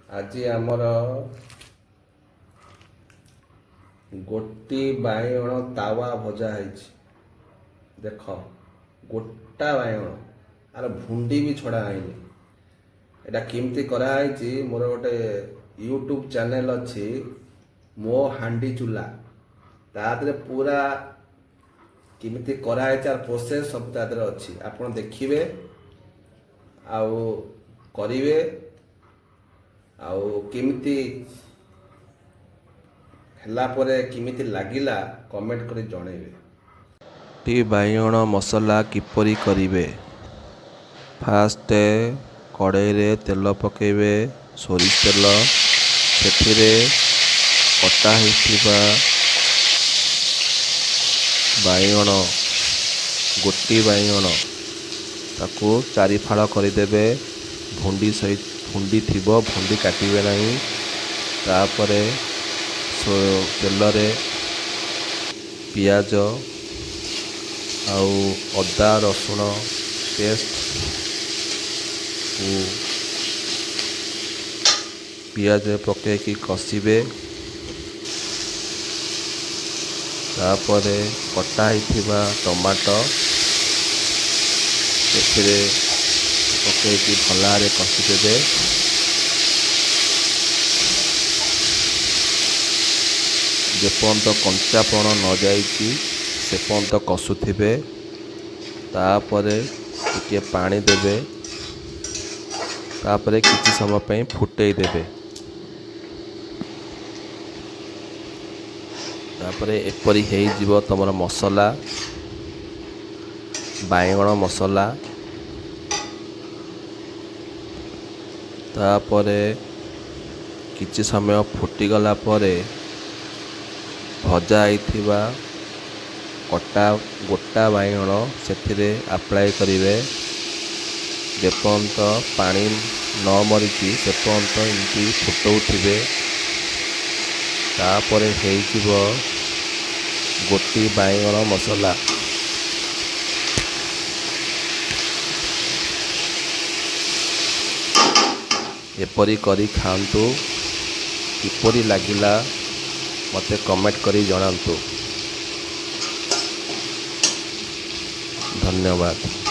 ଆଜି ଆମର ଗୋଟି ବାଇଗଣ ତାୱା ଭଜା ହେଇଛି। ଦେଖ ଗୋଟା ବାଇଗଣ, ଆର ଭୁଣ୍ଡି ବି ଛଡ଼ା ହେଇନି। ଏଇଟା କେମିତି କରାହେଇଛି, ମୋର ଗୋଟେ ୟୁଟ୍ୟୁବ୍ ଚ୍ୟାନେଲ୍ ଅଛି, ମୋ ହାଣ୍ଡି ଚୁଲା। ତା ଦେହରେ ପୁରା କେମିତି କରାହେଇଛି ଆର ପ୍ରୋସେସ୍ ସବୁ ତା ଦେହରେ ଅଛି। ଆପଣ ଦେଖିବେ ଆଉ କରିବେ, ଆଉ କେମିତି ହେଲା ପରେ କେମିତି ଲାଗିଲା କମେଣ୍ଟ କରି ଜଣେଇବେ। ଗୋଟି ବାଇଗଣ ମସଲା କିପରି କରିବେ? ଫାଷ୍ଟ କଡ଼େଇରେ ତେଲ ପକାଇବେ, ସୋରିଷ ତେଲ। ସେଥିରେ କଟା ହେଇଥିବା ବାଇଗଣ, ଗୋଟି ବାଇଗଣ, ତାକୁ ଚାରିଫାଳ କରିଦେବେ। ଭୁଣ୍ଡି ଥିବ, ଭୁଣ୍ଡି କାଟିବେ ନାହିଁ। ତାପରେ ତେଲରେ ପିଆଜ ଆଉ ଅଦା ରସୁଣ ପେଷ୍ଟକୁ ପିଆଜ ପକାଇକି କଷିବେ। ତାପରେ କଟା ହେଇଥିବା ଟମାଟୋ ସେଥିରେ ପକାଇକି ଭଲ ଭାବରେ କଷିଦେବେ। ଯେପର୍ଯ୍ୟନ୍ତ କଞ୍ଚାପଣ ନଯାଇଛି ସେ ପର୍ଯ୍ୟନ୍ତ କଷୁଥିବେ। ତାପରେ ଟିକେ ପାଣି ଦେବେ। ତାପରେ କିଛି ସମୟ ପାଇଁ ଫୁଟେଇ ଦେବେ। ତାପରେ ଏପରି ହେଇଯିବ ତମର ମସଲା, ବାଇଗଣ ମସଲା। ତାପରେ କିଛି ସମୟ ଫୁଟିଗଲା ପରେ ଭଜା ହେଇଥିବା ଗୋଟା ବାଇଗଣ ସେଥିରେ ଆପ୍ଲାଏ କରିବେ। ଯେପର୍ଯ୍ୟନ୍ତ ପାଣି ନ ମରିଛି ସେ ପର୍ଯ୍ୟନ୍ତ ଏମିତି ଫୁଟଉଥିବେ। ତାପରେ ହେଇଯିବ ଗୋଟି ବାଇଗଣ ମସଲା। ଏପରି କରି ଖାଆନ୍ତୁ। କିପରି ଲାଗିଲା ମୋତେ କମେଣ୍ଟ କରି ଜଣାନ୍ତୁ। ଧନ୍ୟବାଦ।